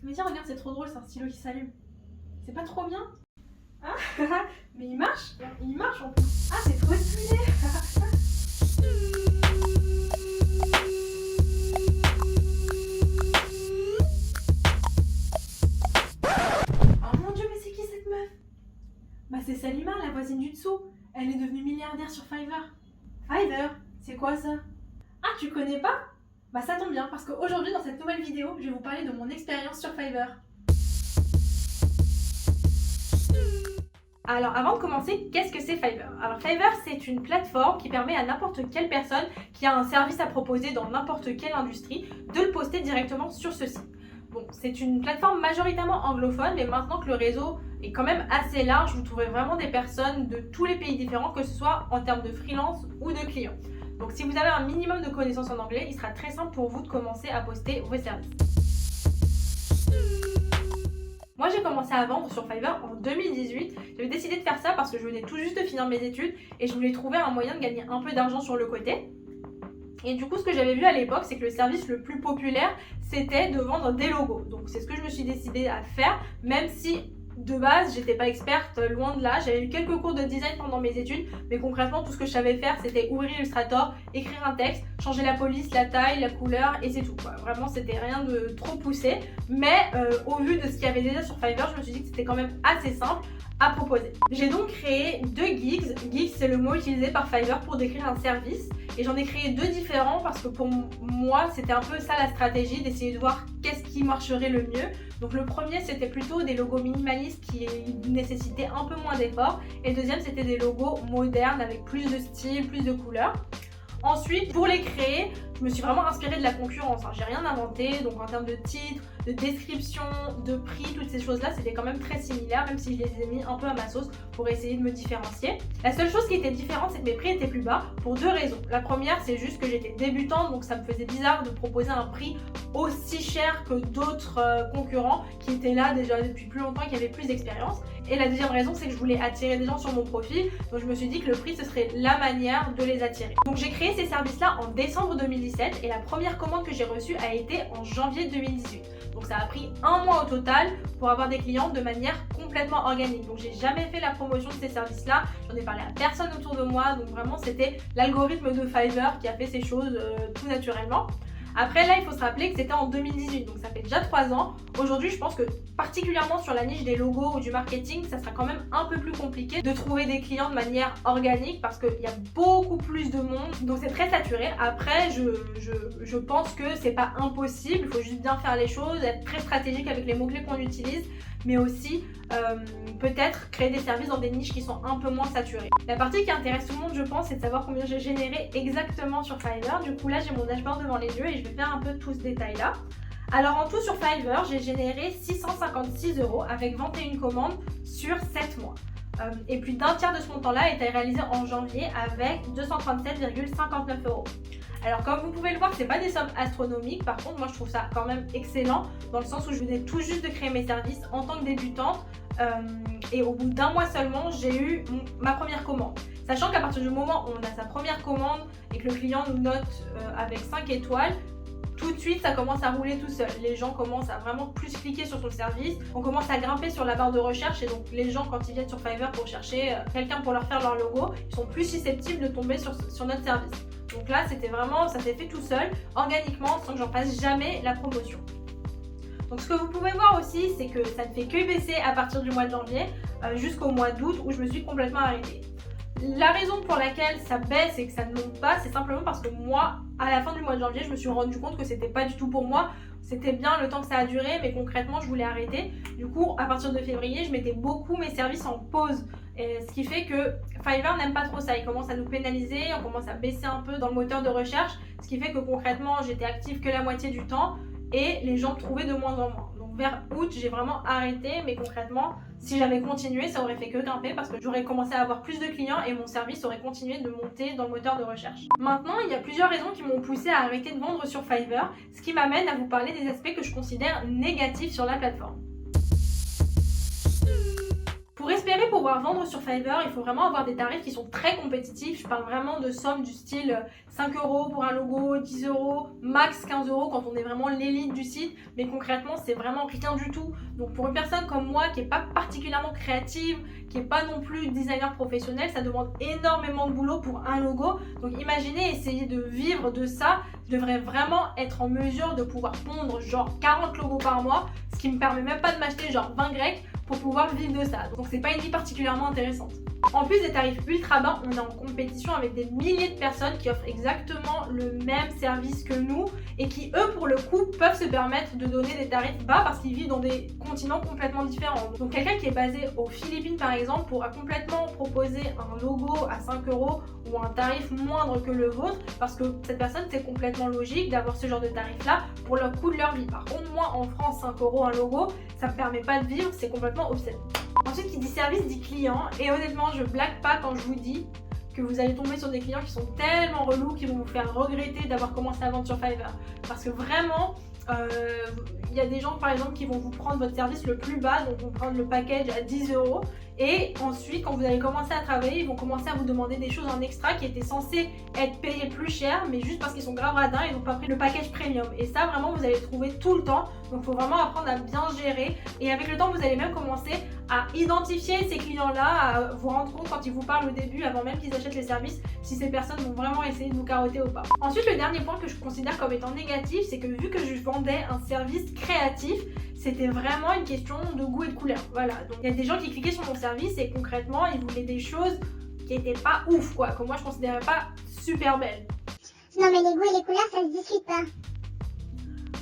Mais tiens, regarde, c'est trop drôle, c'est un stylo qui s'allume. C'est pas trop bien? Ah, mais il marche. Il marche en plus. Ah, c'est trop stylé. Oh mon dieu, mais c'est qui cette meuf? Bah c'est Salima, la voisine du dessous. Elle est devenue milliardaire sur Fiverr. Fiverr? C'est quoi ça? Ah, tu connais pas? Bah ça tombe bien, parce qu'aujourd'hui, dans cette nouvelle vidéo, je vais vous parler de mon expérience sur Fiverr. Alors avant de commencer, qu'est-ce que c'est Fiverr? Alors Fiverr, c'est une plateforme qui permet à n'importe quelle personne qui a un service à proposer dans n'importe quelle industrie de le poster directement sur ce site. Bon, c'est une plateforme majoritairement anglophone, mais maintenant que le réseau est quand même assez large, vous trouverez vraiment des personnes de tous les pays différents, que ce soit en termes de freelance ou de clients. Donc si vous avez un minimum de connaissances en anglais, il sera très simple pour vous de commencer à poster vos services. Moi, j'ai commencé à vendre sur Fiverr en 2018. J'avais décidé de faire ça parce que je venais tout juste de finir mes études et je voulais trouver un moyen de gagner un peu d'argent sur le côté. Et du coup, ce que j'avais vu à l'époque, c'est que le service le plus populaire, c'était de vendre des logos. Donc, c'est ce que je me suis décidée à faire, même si de base, j'étais pas experte, loin de là. J'avais eu quelques cours de design pendant mes études, mais concrètement, tout ce que je savais faire, c'était ouvrir Illustrator, écrire un texte, changer la police, la taille, la couleur, et c'est tout, quoi. Vraiment, c'était rien de trop poussé. Mais au vu de ce qu'il y avait déjà sur Fiverr, je me suis dit que c'était quand même assez simple à proposer. J'ai donc créé deux gigs. Gigs, c'est le mot utilisé par Fiverr pour décrire un service. Et j'en ai créé deux différents parce que pour moi, c'était un peu ça la stratégie, d'essayer de voir qu'est-ce qui marcherait le mieux. Donc le premier, c'était plutôt des logos minimalistes qui nécessitaient un peu moins d'efforts. Et le deuxième, c'était des logos modernes avec plus de style, plus de couleurs. Ensuite, pour les créer, je me suis vraiment inspirée de la concurrence. J'ai rien inventé, donc en termes de titre, de description, de prix, toutes ces choses-là, c'était quand même très similaire, même si je les ai mis un peu à ma sauce pour essayer de me différencier. La seule chose qui était différente, c'est que mes prix étaient plus bas pour deux raisons. La première, c'est juste que j'étais débutante, donc ça me faisait bizarre de proposer un prix aussi cher que d'autres concurrents qui étaient là déjà depuis plus longtemps et qui avaient plus d'expérience. Et la deuxième raison, c'est que je voulais attirer des gens sur mon profil, donc je me suis dit que le prix, ce serait la manière de les attirer. Donc j'ai créé ces services-là en décembre 2017 et la première commande que j'ai reçue a été en janvier 2018. Donc ça a pris un mois au total pour avoir des clients de manière complètement organique. Donc j'ai jamais fait la promotion de ces services-là, j'en ai parlé à personne autour de moi, donc vraiment c'était l'algorithme de Fiverr qui a fait ces choses tout naturellement. Après là, il faut se rappeler que c'était en 2018, donc ça fait déjà 3 ans. Aujourd'hui, je pense que particulièrement sur la niche des logos ou du marketing, ça sera quand même un peu plus compliqué de trouver des clients de manière organique parce qu'il y a beaucoup plus de monde, donc c'est très saturé. Après, je pense que c'est pas impossible, il faut juste bien faire les choses, être très stratégique avec les mots-clés qu'on utilise, mais aussi peut-être créer des services dans des niches qui sont un peu moins saturées. La partie qui intéresse tout le monde, je pense, c'est de savoir combien j'ai généré exactement sur Fiverr. Du coup là, j'ai mon dashboard devant les yeux et je vais faire un peu tout ce détail là. Alors en tout sur Fiverr, j'ai généré 656 € avec 21 commandes sur 7 mois. Et plus d'un tiers de ce montant-là a été réalisé en janvier avec 237,59 €. Alors comme vous pouvez le voir, c'est pas des sommes astronomiques, par contre moi je trouve ça quand même excellent dans le sens où je venais tout juste de créer mes services en tant que débutante et au bout d'un mois seulement j'ai eu ma première commande. Sachant qu'à partir du moment où on a sa première commande et que le client nous note avec 5 étoiles, tout de suite ça commence à rouler tout seul. Les gens commencent à vraiment plus cliquer sur son service, on commence à grimper sur la barre de recherche et donc les gens quand ils viennent sur Fiverr pour chercher quelqu'un pour leur faire leur logo, ils sont plus susceptibles de tomber sur notre service. Donc là c'était vraiment, ça s'est fait tout seul, organiquement, sans que j'en fasse jamais la promotion. Donc ce que vous pouvez voir aussi, c'est que ça ne fait que baisser à partir du mois de janvier jusqu'au mois d'août où je me suis complètement arrêtée. La raison pour laquelle ça baisse et que ça ne monte pas, c'est simplement parce que moi, à la fin du mois de janvier, je me suis rendu compte que c'était pas du tout pour moi. C'était bien le temps que ça a duré, mais concrètement, je voulais arrêter. Du coup, à partir de février, je mettais beaucoup mes services en pause. Et ce qui fait que Fiverr n'aime pas trop ça. Il commence à nous pénaliser, on commence à baisser un peu dans le moteur de recherche. Ce qui fait que concrètement, j'étais active que la moitié du temps et les gens me trouvaient de moins en moins. Donc vers août, j'ai vraiment arrêté, mais concrètement, si j'avais continué, ça aurait fait que grimper parce que j'aurais commencé à avoir plus de clients et mon service aurait continué de monter dans le moteur de recherche. Maintenant, il y a plusieurs raisons qui m'ont poussé à arrêter de vendre sur Fiverr, ce qui m'amène à vous parler des aspects que je considère négatifs sur la plateforme. Pour espérer pouvoir vendre sur Fiverr, il faut vraiment avoir des tarifs qui sont très compétitifs. Je parle vraiment de sommes du style 5 € pour un logo, 10 €, max 15 € quand on est vraiment l'élite du site. Mais concrètement, c'est vraiment rien du tout. Donc pour une personne comme moi qui n'est pas particulièrement créative, qui n'est pas non plus designer professionnel, ça demande énormément de boulot pour un logo. Donc imaginez essayer de vivre de ça. Je devrais vraiment être en mesure de pouvoir pondre genre 40 logos par mois, ce qui me permet même pas de m'acheter genre 20 grecs pour pouvoir vivre de ça. Donc c'est pas une vie particulièrement intéressante. En plus des tarifs ultra bas, on est en compétition avec des milliers de personnes qui offrent exactement le même service que nous et qui eux pour le coup peuvent se permettre de donner des tarifs bas parce qu'ils vivent dans des continents complètement différents. Donc quelqu'un qui est basé aux Philippines par exemple pourra complètement proposer un logo à 5 € ou un tarif moindre que le vôtre parce que cette personne c'est complètement logique d'avoir ce genre de tarif là pour le coût de leur vie. Par contre moi en France 5 € un logo ça me permet pas de vivre, c'est complètement obscène. Ensuite, qui dit service dit client, et honnêtement, je blague pas quand je vous dis que vous allez tomber sur des clients qui sont tellement relous qui vont vous faire regretter d'avoir commencé à vendre sur Fiverr. Parce que vraiment, il y a des gens par exemple qui vont vous prendre votre service le plus bas, donc vont prendre le package à 10 €. Et ensuite, quand vous allez commencer à travailler, ils vont commencer à vous demander des choses en extra qui étaient censées être payées plus cher, mais juste parce qu'ils sont grave radins, ils n'ont pas pris le package premium. Et ça, vraiment, vous allez trouver tout le temps. Donc, il faut vraiment apprendre à bien gérer. Et avec le temps, vous allez même commencer à identifier ces clients-là, à vous rendre compte quand ils vous parlent au début, avant même qu'ils achètent les services, si ces personnes vont vraiment essayer de vous carotter ou pas. Ensuite, le dernier point que je considère comme étant négatif, c'est que vu que je vendais un service créatif, c'était vraiment une question de goût et de couleur. Voilà, donc il y a des gens qui cliquaient sur mon service et concrètement, ils voulaient des choses qui étaient pas ouf, quoi, que moi je considérais pas super belles. Non mais les goûts et les couleurs, ça se discute pas.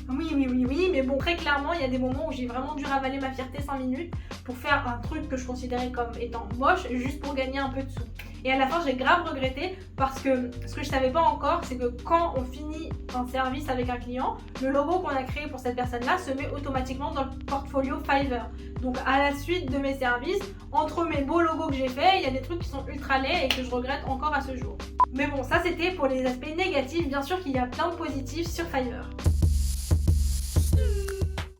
Oui, mais bon, très clairement, il y a des moments où j'ai vraiment dû ravaler ma fierté 5 minutes pour faire un truc que je considérais comme étant moche, juste pour gagner un peu de sous. Et à la fin, j'ai grave regretté parce que ce que je savais pas encore, c'est que quand on finit un service avec un client, le logo qu'on a créé pour cette personne-là se met automatiquement dans le portfolio Fiverr. Donc à la suite de mes services, entre mes beaux logos que j'ai faits, il y a des trucs qui sont ultra laids et que je regrette encore à ce jour. Mais bon, ça c'était pour les aspects négatifs. Bien sûr qu'il y a plein de positifs sur Fiverr.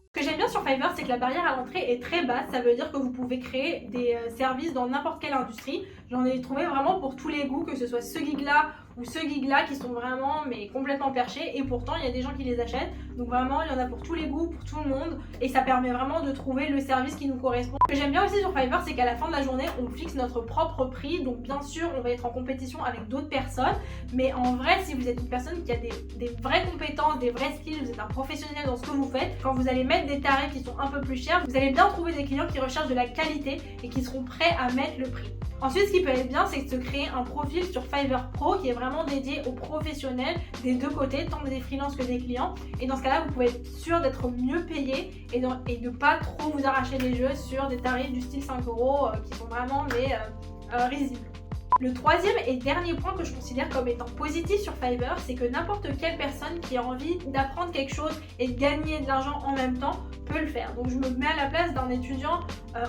Ce que j'aime bien sur Fiverr, c'est que la barrière à l'entrée est très basse. Ça veut dire que vous pouvez créer des services dans n'importe quelle industrie. J'en ai trouvé vraiment pour tous les goûts, que ce soit ce geek-là ou ce geek-là qui sont vraiment mais complètement perchés. Et pourtant, il y a des gens qui les achètent. Donc vraiment, il y en a pour tous les goûts, pour tout le monde. Et ça permet vraiment de trouver le service qui nous correspond. Ce que j'aime bien aussi sur Fiverr, c'est qu'à la fin de la journée, on fixe notre propre prix. Donc bien sûr, on va être en compétition avec d'autres personnes. Mais en vrai, si vous êtes une personne qui a des vraies compétences, des vrais skills, vous êtes un professionnel dans ce que vous faites, quand vous allez mettre des tarifs qui sont un peu plus chers, vous allez bien trouver des clients qui recherchent de la qualité et qui seront prêts à mettre le prix. Ensuite, ce qui peut être bien, c'est de se créer un profil sur Fiverr Pro qui est vraiment dédié aux professionnels des deux côtés, tant des freelances que des clients. Et dans ce cas-là, vous pouvez être sûr d'être mieux payé et de ne pas trop vous arracher les jeux sur des tarifs du style 5 € qui sont vraiment risibles. Le troisième et dernier point que je considère comme étant positif sur Fiverr, c'est que n'importe quelle personne qui a envie d'apprendre quelque chose et de gagner de l'argent en même temps peut le faire. Donc je me mets à la place d'un étudiant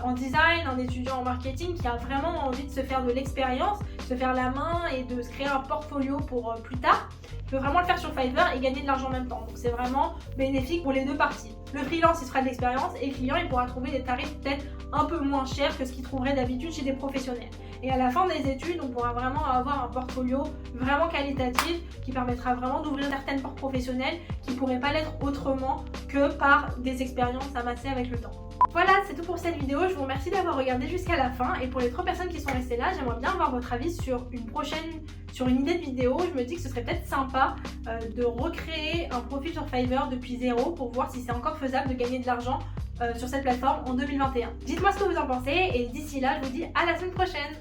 en design, un étudiant en marketing qui a vraiment envie de se faire de l'expérience, se faire la main et de se créer un portfolio pour plus tard. Il peut vraiment le faire sur Fiverr et gagner de l'argent en même temps. Donc c'est vraiment bénéfique pour les deux parties. Le freelance, il se fera de l'expérience et le client, il pourra trouver des tarifs peut-être un peu moins chers que ce qu'il trouverait d'habitude chez des professionnels. Et à la fin des études, on pourra vraiment avoir un portfolio vraiment qualitatif qui permettra vraiment d'ouvrir certaines portes professionnelles qui ne pourraient pas l'être autrement que par des expériences amassées avec le temps. Voilà, c'est tout pour cette vidéo. Je vous remercie d'avoir regardé jusqu'à la fin. Et pour les 3 personnes qui sont restées là, j'aimerais bien avoir votre avis sur une idée de vidéo. Je me dis que ce serait peut-être sympa de recréer un profil sur Fiverr depuis zéro pour voir si c'est encore faisable de gagner de l'argent sur cette plateforme en 2021. Dites-moi ce que vous en pensez et d'ici là, je vous dis à la semaine prochaine.